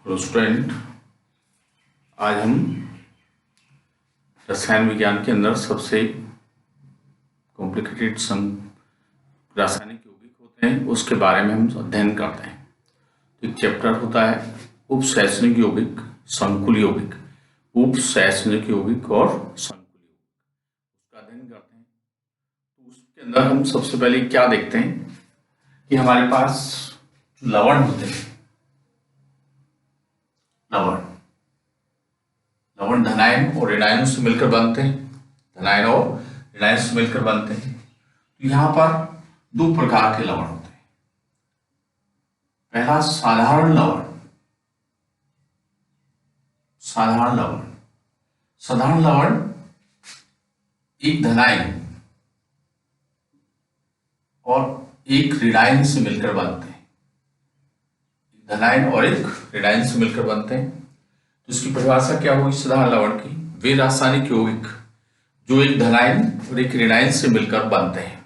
Hello student, आज हम रसायन विज्ञान के अंदर सबसे कॉम्प्लिकेटेड रासायनिक यौगिक होते हैं उसके बारे में हम अध्ययन करते हैं। तो एक चैप्टर होता है उपसैचनिक यौगिक, संकुल यौगिक, उपसैचनिक यौगिक और संकुल यौगिक, उसका अध्ययन करते हैं। तो उसके अंदर हम सबसे पहले क्या देखते हैं कि हमारे पास लवण होते हैं। लवण धनायन और ऋणायन से मिलकर बनते हैं। धनायन और ऋणायन से मिलकर बनते हैं। तो यहां पर दो प्रकार के लवण होते हैं। पहला साधारण लवण। साधारण लवण एक धनायन और एक ऋणायन से मिलकर बनते हैं। धनायन और एक ऋणायन से मिलकर बनते हैं। तो इसकी परिभाषा क्या होगी साधारण लवण की? वे रासायनिक यौगिक जो एक धनायन और एक ऋणायन से मिलकर बनते हैं।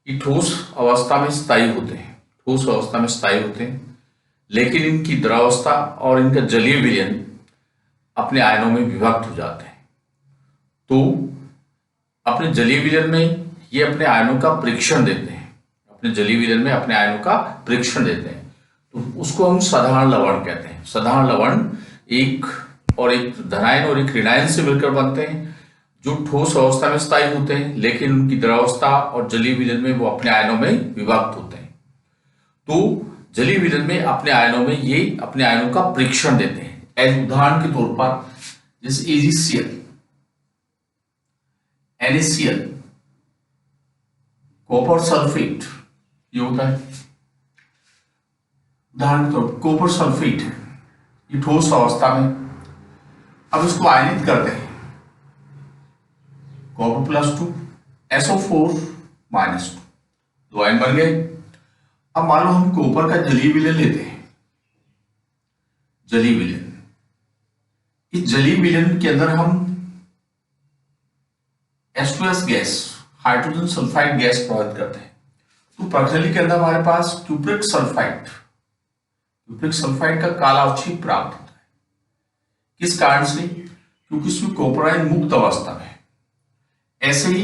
ये ठोस अवस्था में स्थायी होते हैं, लेकिन इनकी द्रवावस्था और इनका जलीय विलयन अपने आयनों में विभक्त हो जाते हैं। तो अपने जलीय विलयन में ये अपने आयनों का परीक्षण देते हैं। तो उसको हम साधारण लवण कहते हैं। साधारण लवण एक धनायन और एक ऋणायन से मिलकर बनते हैं, जो ठोस अवस्था में स्थायी होते हैं, लेकिन उनकी द्रवावस्था और जलीय विलयन में वो अपने आयनों में विभक्त होते हैं। तो जलीय विलयन में अपने आयनों में ये अपने आयनों का परीक्षण देते हैं। उदाहरण के तौर पर जैसे एजीसीएल, NaCl, कॉपर सल्फेट, ये होता है। उदाहरण के तौर पर कॉपर सल्फेट है, ये ठोस अवस्था में। अब इसको आयनित करते हैं, कॉपर +2 SO4 -2, दो आयन बन गए। अब मान लो हम कॉपर का जलीय विलयन लेते हैं। इस जलीय विलयन के अंदर हम H2S gas, hydrogen sulphide gas प्रभावित करते हैं। तो प्रणाली के अंदर हमारे पास क्यूप्रिक सल्फाइड का काला अवक्षेप प्राप्त होता है। किस कारण से? क्योंकि इसमें कॉपर आयन मुक्त अवस्था में है। ऐसे ही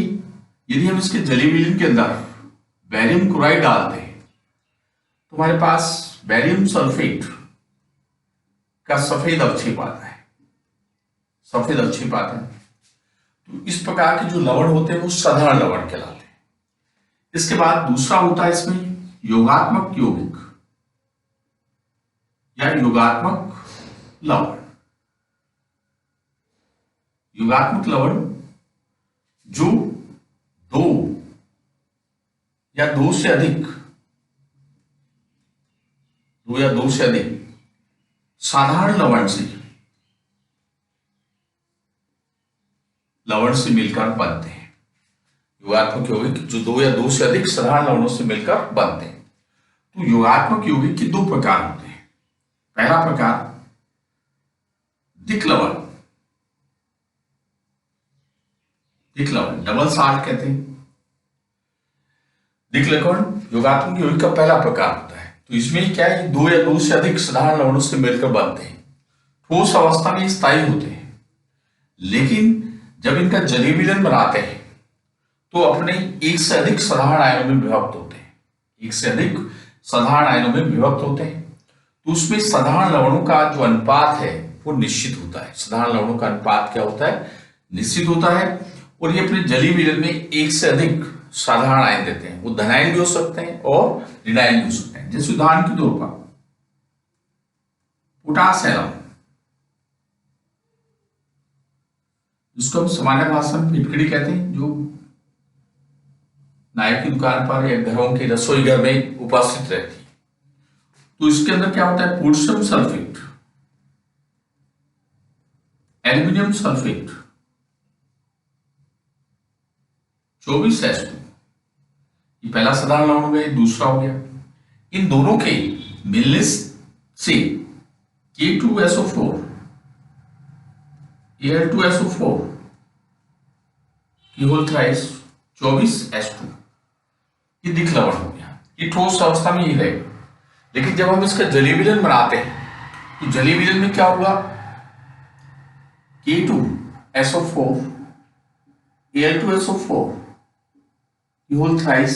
यदि हम इसके जलीय विलयन के अंदर बैरियम क्लोराइड डालते हैं तो हमारे पास बैरियम सल्फेट का सफेद अवक्षेप आता है। तो इस प्रकार के जो लवण होते हैं वो साधारण लवण कहलाते हैं। इसके बाद दूसरा होता है इसमें योगात्मक यौगिक या योगात्मक लवण जो दो या दो से अधिक साधारण लवण से मिलकर बनते हैं। योगात्मक यौगिक जो दो या दो से अधिक साधारण लवणों से मिलकर बनते हैं। तो योगात्मक यौगिक के दो प्रकार होते हैं। पहला प्रकार दिक् लवण, डबल साल्ट कहते हैं। दिक् लवण योगात्मक यौगिक का पहला प्रकार होता है। तो इसमें क्या है, दो या दो से अधिक साधारण लवणों से मिलकर बनते हैं। ठोस अवस्था में स्थायी होते हैं, लेकिन जब इनका जलीय विलयन बनाते हैं तो अपने एक से अधिक साधारण आयनों में विभक्त होते हैं। तो उसमें साधारण लवणों का जो अनुपात है वो निश्चित होता है। साधारण लवणों का अनुपात क्या होता है? निश्चित होता है। और ये अपने जलीय विलयन में एक से अधिक साधारण आयन देते हैं। वो धनायन भी हो सकते हैं और ऋणायन भी हो सकते हैं। जैसे उदाहरण के तौर पर पोटास एलम, जिसको हम सामान्य भाषा में फिटकड़ी कहते हैं, जो नाई की दुकान पर या घरों के रसोई घर में उपस्थित रहती है। तो इसके अंदर क्या होता है? Potassium sulphate, aluminium sulphate, 24H2, ये पहला साधारण लवण हो गया, दूसरा हो गया। इन दोनों के मिलने से K2SO4, Al2SO4 की होल थ्राइस 24H2, ये दिक् लवण हो गया। ये ठोस अवस्था में ही रहेगा, लेकिन जब हम इसका जलीय विलयन बनाते हैं तो जलीय विलयन में क्या होगा, K2SO4 Al2SO4 whole thrice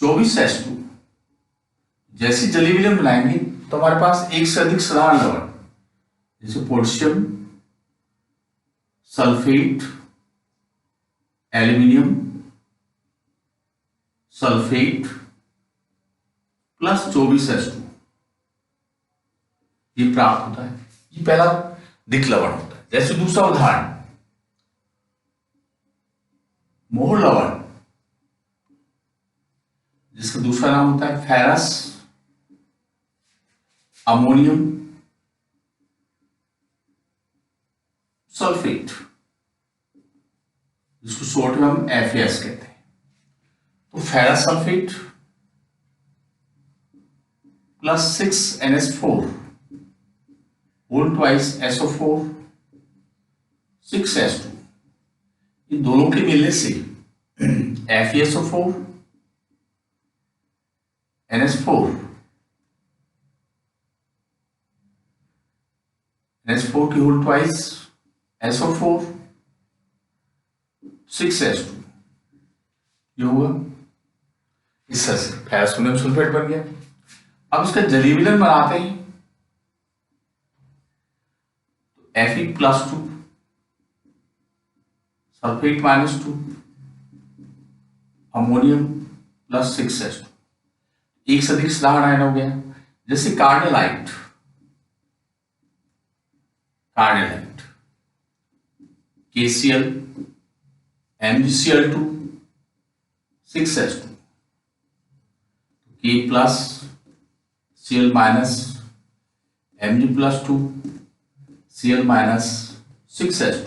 24H2। जैसे जलीय विलयन बनाएंगे तो हमारे पास एक से अधिक साधारण लवण, जैसे potassium, sulphate, aluminium sulphate plus 24H2 ये प्राप्त होता है। ये पहला दिक् लवण होता है। जैसे दूसरा उदाहरण मोहर लवण, जिसका दूसरा नाम होता है फेरस अमोनियम सल्फेट, जिसको शॉर्ट में हम FAS कहते हैं। तो ferrous sulphate plus 6NH4 whole twice SO4 6H2, इन दोनों के मिलने से FeSO4 NH4 की होल ट्वाइस SO4 6H2 ये हुआ। इस तरह से फेरस सोडियम सल्फेट बन गया। अब इसका जलीय विलयन बनाते हैं तो Fe+2 sulphate -2 ammonium plus 6H2, एक से अधिक साधारण आयन हो गया। जैसे कार्डिलाइट KCl MgCl2 6H2 K plus Cl minus Mg+2 Cl minus 6H2।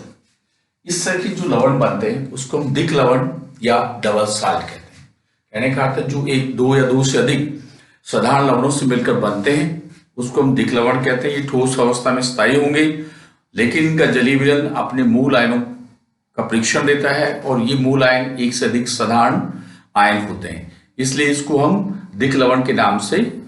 इस तरह के जो लवण बनते हैं उसको हम दिक् लवण या डबल साल्ट कहते हैं। कहने का अर्थ है जो एक, दो या दो से अधिक साधारण लवणों से मिलकर बनते हैं उसको हम दिक् लवण कहते हैं। ये ठोस अवस्था में स्थायी होंगे, लेकिन इनका जलीय विलयन अपने मूल आयनों का परीक्षण देता है और ये मूल आयन एक से अधिक साधारण आयन होते हैं, इसलिए इसको हम दिक् लवण के नाम से